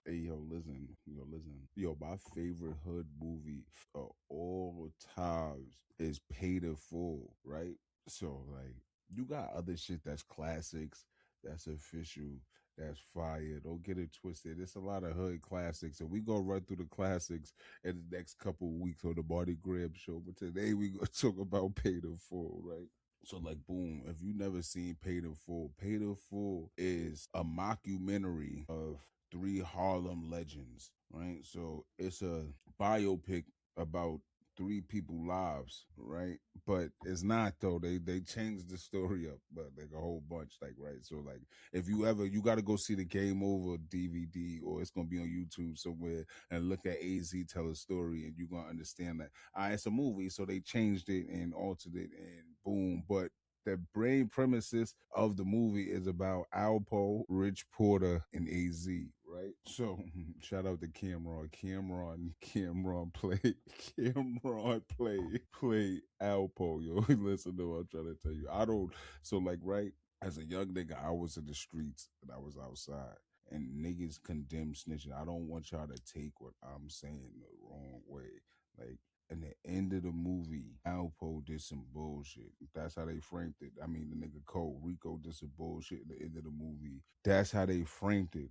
Hey, yo, listen. Yo, my favorite hood movie of all times is Paid in Full, right? So, like, you got other shit that's classics, that's official, that's fire. Don't get it twisted. It's a lot of hood classics, and we gonna run through the classics in the next couple of weeks on the Marty Graham show. But today we gonna talk about Paid in Full, right? So like boom, if you never seen Paid in Full is a mockumentary of three Harlem legends, right? So it's a biopic about three people lives, right? But it's not though. They changed the story up, but like a whole bunch, like right. So like if you ever you gotta go see the Game Over DVD or it's gonna be on YouTube somewhere and look at AZ tell a story and you're gonna understand that it's a movie, so they changed it and altered it and boom. But the brain premises of the movie is about Alpo, Rich Porter, and AZ, right? So shout out to Cameron. Cameron play play Alpo, yo. Listen to what I'm trying to tell you. I don't so like right as a young nigga, I was in the streets and I was outside. And niggas condemn snitching. I don't want y'all to take what I'm saying the wrong way. Like in the end of the movie, Alpo did some bullshit. That's how they framed it. I mean, the nigga Cole Rico did some bullshit at the end of the movie. That's how they framed it.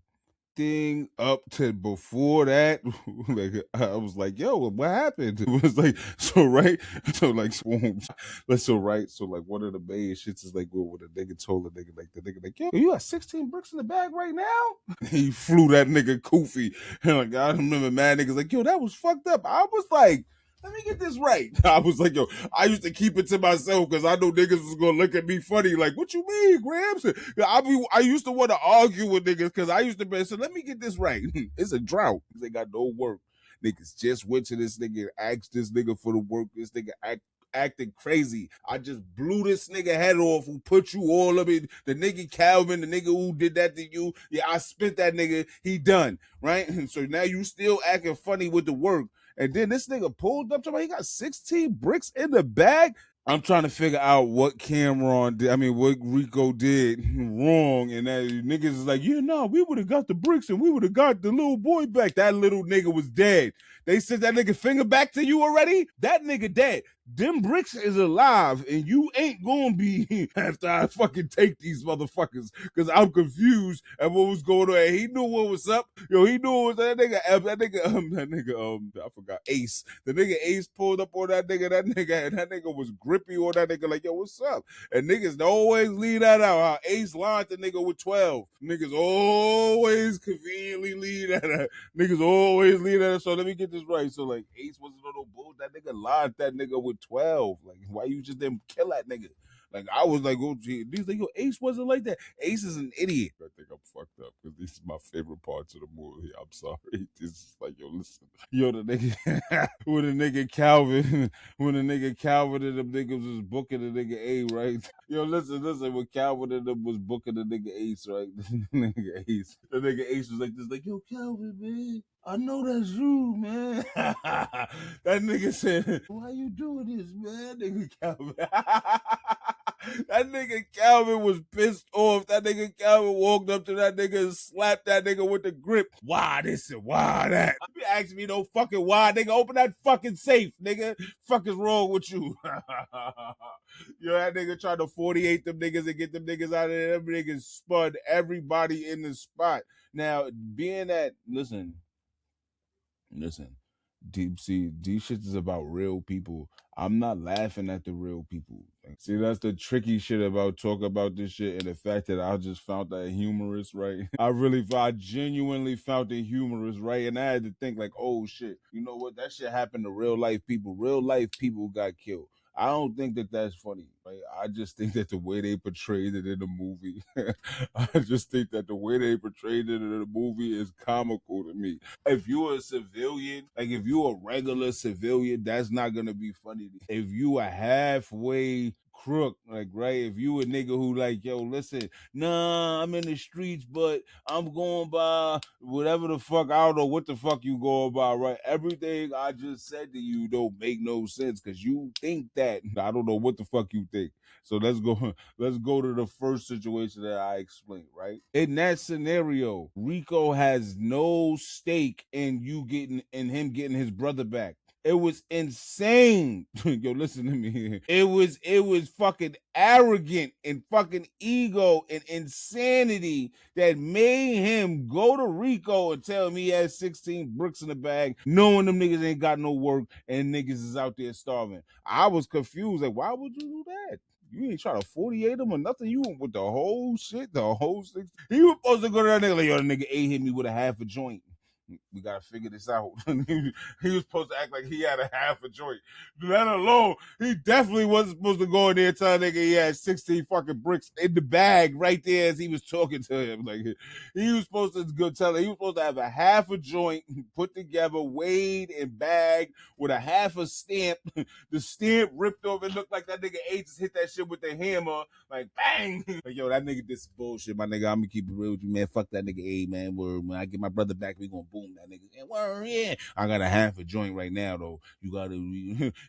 Thing up to before that, like I was like, "Yo, what happened?" It was like, so right, so like, so right, so like one of the main shits is like, well, when the nigga told the nigga like, "Yo, you got 16 bricks in the bag right now?" He flew that nigga Koofy, and like I remember mad niggas like, "Yo, that was fucked up." I was like, let me get this right. I was like, yo, I used to keep it to myself because I know niggas was gonna look at me funny, like, what you mean, Grams? I used to want to argue with niggas because I used to be, so let me get this right. It's a drought. They got no work. Niggas just went to this nigga and asked this nigga for the work. This nigga acting crazy. I just blew this nigga head off who put you all up in the nigga Calvin, the nigga who did that to you. Yeah, I spit that nigga. He done, right? And so now you still acting funny with the work. And then this nigga pulled up to me. He got 16 bricks in the bag. I'm trying to figure out what Cameron did. I mean, what Rico did wrong, and that niggas is like, yeah, no, we would have got the bricks and we would have got the little boy back. That little nigga was dead. They sent that nigga finger back to you already. That nigga dead. Them bricks is alive, and you ain't gonna be after I fucking take these motherfuckers because I'm confused at what was going on. And he knew what was up. Yo, he knew what was I forgot Ace. The nigga Ace pulled up on that nigga. That nigga was grippy on that nigga like, yo, what's up? And niggas always leave that out. How Ace lined the nigga with 12. Niggas always conveniently leave that out. Niggas always leave that out. So let me get this right. So like Ace wasn't on no bull. That nigga lined that nigga with 12. Like, why you just didn't kill that nigga? Like I was like, oh gee, these like, yo, Ace wasn't like that. Ace is an idiot. I think I'm fucked up because these are my favorite parts of the movie. I'm sorry. This is like, yo, listen. Yo, the nigga when the nigga Calvin, when the nigga Calvin and them niggas was booking the nigga A, right? Yo, listen, when Calvin and them was booking the nigga Ace, right? The nigga Ace was like this, like, yo, Calvin, man. I know that's you, man. That nigga said, why you doing this, man? Nigga Calvin. That nigga Calvin was pissed off. That nigga Calvin walked up to that nigga and slapped that nigga with the grip. Why this and why that? You ask me no fucking why, nigga. Open that fucking safe, nigga. Fuck is wrong with you? Yo, that nigga tried to 48 them niggas and get them niggas out of there. Them niggas spun everybody in the spot. Now, being that, listen, deep see, these shits is about real people. I'm not laughing at the real people. Like, see, that's the tricky shit about talk about this shit and the fact that I just found that humorous, right? I genuinely found it humorous, right? And I had to think like, oh shit, you know what? That shit happened to real life people. Real life people got killed. I don't think that that's funny. Right? I just think that the way they portrayed it in the movie, I just think that the way they portrayed it in the movie is comical to me. If you're a civilian, like if you're a regular civilian, that's not gonna be funny. If you a halfway crook, like right. If you a nigga who like, yo, listen, nah, I'm in the streets, but I'm going by whatever the fuck. I don't know what the fuck you going by, right? Everything I just said to you don't make no sense because you think that. I don't know what the fuck you think. So let's go. Let's go to the first situation that I explained, right? In that scenario, Rico has no stake in you getting in him getting his brother back. It was insane. Yo, listen to me. It was fucking arrogant and fucking ego and insanity that made him go to Rico and tell me he had 16 bricks in the bag, knowing them niggas ain't got no work and niggas is out there starving. I was confused. Like, why would you do that? You ain't try to 48 him or nothing. You went with the whole shit, the whole 6. He was supposed to go to that nigga like, yo, the nigga A hit me with a half a joint. We gotta figure this out. He was supposed to act like he had a half a joint. Let alone, he definitely wasn't supposed to go in there and tell a nigga he had 16 fucking bricks in the bag right there as he was talking to him. Like he was supposed to go tell him he was supposed to have a half a joint put together, weighed and bagged with a half a stamp. The stamp ripped off. It looked like that nigga A just hit that shit with the hammer, like bang. Like, yo, that nigga did some bullshit, my nigga. I'm gonna keep it real with you, man. Fuck that nigga A, man. Word, when I get my brother back, we gonna boom that nigga. And word, yeah. I got a half a joint right now, though. You gotta.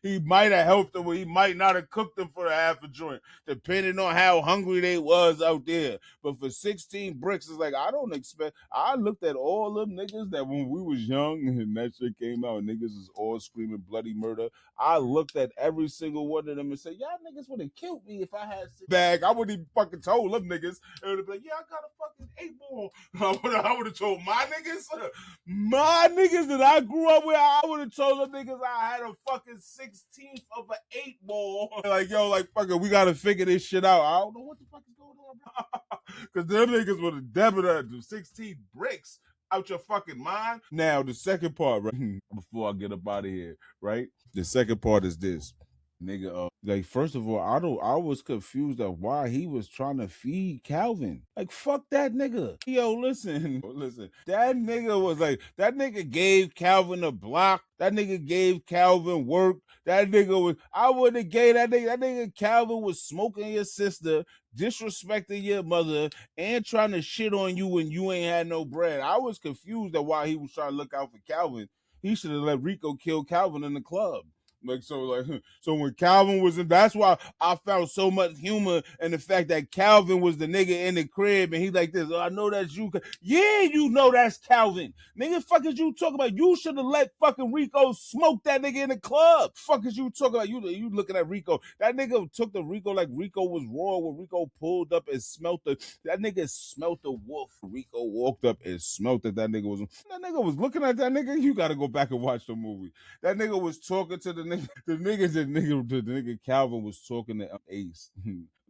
He might have helped them, or he might not have cooked them for the half a joint, depending on how hungry they was out there. But for 16 bricks, it's like I don't expect. I looked at all them niggas that when we was young and that shit came out, niggas is all screaming bloody murder. I looked at every single one of them and said, y'all niggas would have killed me if I had six bag. I wouldn't even fucking told them niggas. It would have been like, yeah, I got a fucking 8 ball. I would have told my niggas that I grew up with, I would have told them niggas I had a fucking 16th of an 8 ball. Like, yo, like, fucking, we got to figure this shit out. I don't know what the fuck is going on, bro. Because them niggas would have debited 16 bricks out your fucking mind. Now, the second part, right, before I get up out of here, right? The second part is this. Nigga, like first of all, I was confused at why he was trying to feed Calvin. Like, fuck that nigga. Yo, listen, listen. That nigga was like, that nigga gave Calvin a block. That nigga gave Calvin work. That nigga was, I would have gave that nigga Calvin was smoking your sister, disrespecting your mother, and trying to shit on you when you ain't had no bread. I was confused at why he was trying to look out for Calvin. He should have let Rico kill Calvin in the club. So when Calvin was in, that's why I found so much humor in the fact that Calvin was the nigga in the crib and he like this. Oh, I know that's you. Yeah, you know that's Calvin. Nigga, fuck is you talking about? You should have let fucking Rico smoke that nigga in the club. Fuck is you talking about? You looking at Rico? That nigga took the Rico like Rico was raw when Rico pulled up and smelt the. That nigga smelt the wolf. Rico walked up and smelt it. That nigga was looking at that nigga. You got to go back and watch the movie. That nigga was talking to the nigga. The nigga Calvin was talking to Ace.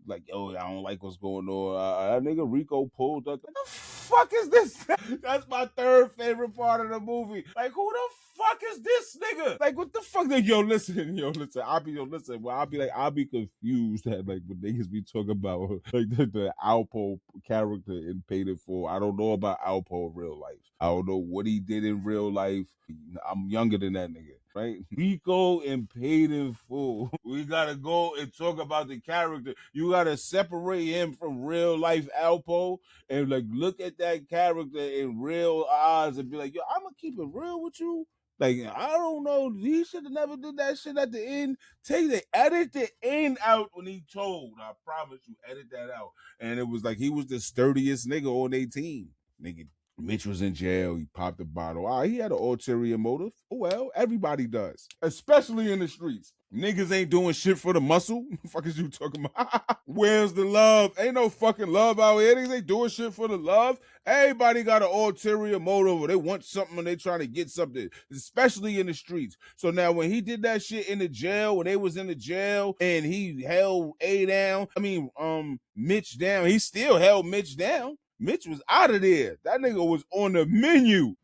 Like, yo, I don't like what's going on. That nigga Rico pulled up. What the fuck is this? That's my third favorite part of the movie. Like, who the fuck is this nigga? Like, what the fuck? Like, yo, listen. I'll be confused at like when niggas be talking about like the Alpo character in Paid in Full. I don't know about Alpo in real life. I don't know what he did in real life. I'm younger than that nigga, right? Rico and Paid in Full. We gotta go and talk about the character. You gotta separate him from real life Alpo and like look at that character in real eyes and be like, yo, I'm gonna keep it real with you. Like, I don't know. He should have never did that shit at the end. Edit the end out when he told. I promise you, edit that out. And it was like he was the sturdiest nigga on their team. Nigga, Mitch was in jail. He popped a bottle. He had an ulterior motive. Oh, well, everybody does, especially in the streets. Niggas ain't doing shit for the muscle. The fuck is you talking about? Where's the love? Ain't no fucking love out here. Niggas ain't doing shit for the love. Everybody got an ulterior motive or they want something and they trying to get something, especially in the streets. So now when he did that shit in the jail, when they was in the jail and he held Mitch down, he still held Mitch down. Mitch was out of there. That nigga was on the menu.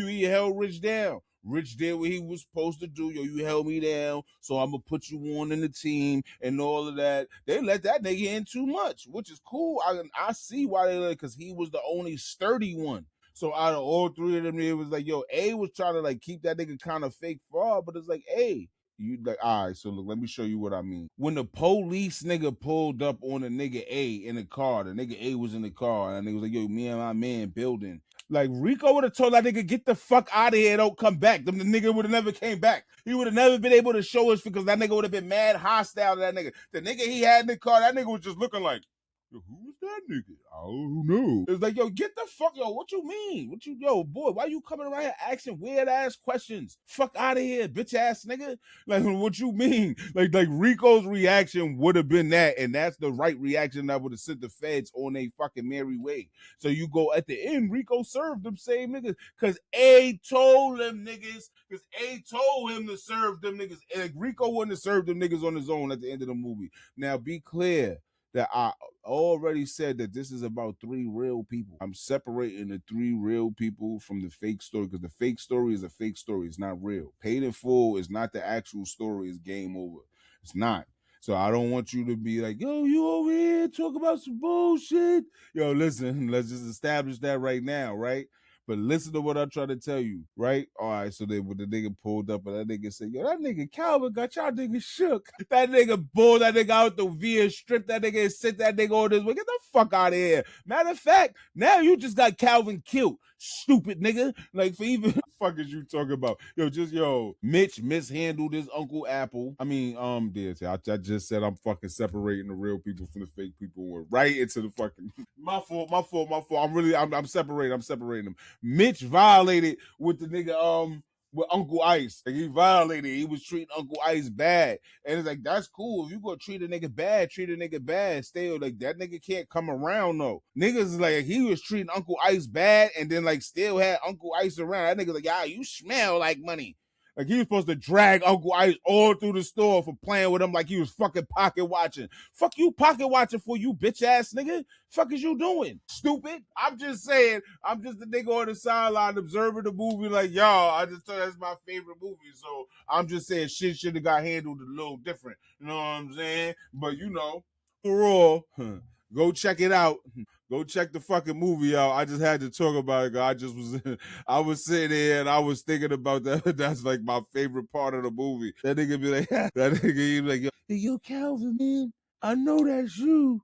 He held Rich down. Rich did what he was supposed to do. Yo, you held me down, so I'm gonna put you on in the team and all of that. They let that nigga in too much, which is cool. I see why they let it, because he was the only sturdy one. So out of all three of them, it was like, yo, A was trying to like keep that nigga kind of fake fraud, but it's like, hey, You like, all right, so look, let me show you what I mean. When the police nigga pulled up on the nigga A in the car, the nigga A was in the car, and they was like, yo, me and my man building. Like Rico would have told that nigga, get the fuck out of here, don't come back. Then the nigga would have never came back. He would have never been able to show us because that nigga would have been mad hostile to that nigga. The nigga he had in the car, that nigga was just looking like, yo, who was that nigga? I don't know. It's like, yo, get the fuck, yo, what you mean? What you, yo, boy, why you coming around here asking weird ass questions? Fuck out of here, bitch ass nigga. Like, what you mean? Like Rico's reaction would have been that, and that's the right reaction that would have sent the feds on a fucking merry way. So you go at the end, Rico served them same niggas because A told them niggas, because A told him to serve them niggas. And Rico wouldn't have served them niggas on his own at the end of the movie. Now, be clear that I already said that this is about three real people. I'm separating the three real people from the fake story because the fake story is a fake story. It's not real. Paid in Full is not the actual story. It's game over. It's not. So I don't want you to be like, yo, you over here talk about some bullshit. Yo, listen, let's just establish that right now, right? But listen to what I'm trying to tell you, right? All right, so they when the nigga pulled up and that nigga said, yo, that nigga Calvin got y'all niggas shook. That nigga pulled that nigga out the VIA, stripped that nigga and sent that nigga on this way. Get the fuck out of here. Matter of fact, now you just got Calvin killed. Stupid nigga. Like for even fuck is you talking about? Yo, Mitch mishandled his Uncle Apple. I mean, I just said I'm fucking separating the real people from the fake people. Went right into the fucking my fault. I'm separating them. Mitch violated with the nigga with Uncle Ice. Like he violated. He was treating Uncle Ice bad. And it's like, that's cool. If you gonna treat a nigga bad, treat a nigga bad. Still, like that nigga can't come around though. Niggas is like he was treating Uncle Ice bad and then like still had Uncle Ice around. That nigga like, yeah, you smell like money. Like he was supposed to drag Uncle Ice all through the store for playing with him like he was fucking pocket watching. Fuck you pocket watching for, you bitch ass nigga. Fuck is you doing? Stupid. I'm just saying, I'm just the nigga on the sideline observing the movie like, y'all, I just thought that's my favorite movie. So I'm just saying shit should have got handled a little different. You know what I'm saying? But you know, overall, go check it out. Go check the fucking movie out. I just had to talk about it. I just was, I was sitting there and I was thinking about that. That's like my favorite part of the movie. That nigga be like, that nigga be like, yo, Calvin, man, I know that's you.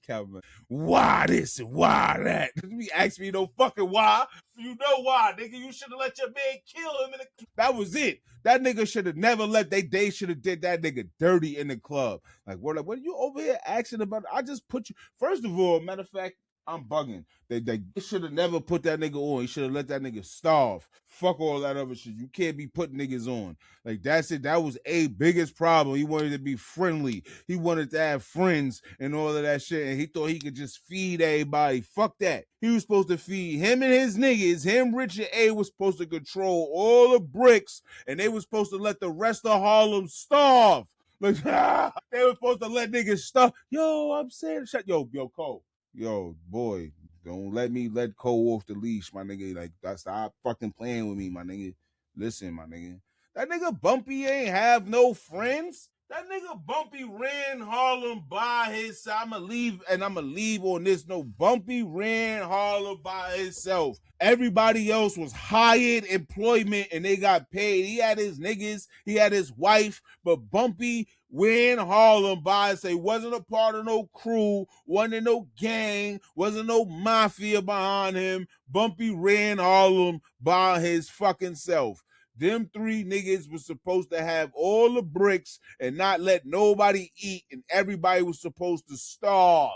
Calvin, why this and why that? You ask me no fucking why. You know why, nigga. You should have let your man kill him. That was it. That nigga should have never left. They should have did that nigga dirty in the club. Like, what are you over here asking about? I just put you. First of all, matter of fact, I'm bugging. They should have never put that nigga on. He should have let that nigga starve. Fuck all that other shit. You can't be putting niggas on. Like, that's it. That was a biggest problem. He wanted to be friendly. He wanted to have friends and all of that shit. And he thought he could just feed everybody. Fuck that. He was supposed to feed him and his niggas. Him, Richard A, was supposed to control all the bricks. And they was supposed to let the rest of Harlem starve. Like, they were supposed to let niggas starve. Yo, I'm saying, shut. Yo, Cole. Yo, boy, don't let Cole off the leash, my nigga. Like, stop fucking playing with me, my nigga. Listen, my nigga. That nigga Bumpy ain't have no friends. That nigga Bumpy ran Harlem by himself. I'ma leave on this. No, Bumpy ran Harlem by himself. Everybody else was hired employment and they got paid. He had his niggas, he had his wife, but Bumpy ran Harlem by himself. He wasn't a part of no crew, wasn't in no gang, wasn't no mafia behind him. Bumpy ran Harlem by his fucking self. Them three niggas was supposed to have all the bricks and not let nobody eat, and everybody was supposed to starve.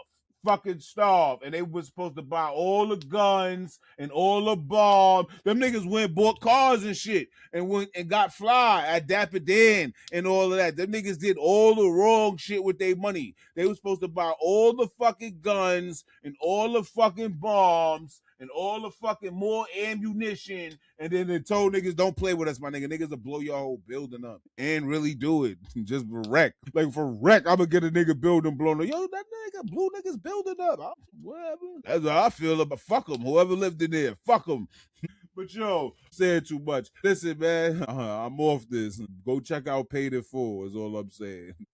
Fucking starve. And they was supposed to buy all the guns and all the bombs. Them niggas went and bought cars and shit and went and got fly at Dapper Dan and all of that. Them niggas did all the wrong shit with their money. They was supposed to buy all the fucking guns and all the fucking bombs and all the fucking more ammunition, and then they told niggas, don't play with us, my nigga. Niggas will blow your whole building up and really do it. Just for wreck. Like for wreck, I'm gonna get a nigga building blown up. Yo, that nigga blew niggas building up. Whatever. That's how I feel about fuck them. Whoever lived in there, fuck them. But yo, saying too much. Listen, man, I'm off this. Go check out Paid in Full is all I'm saying.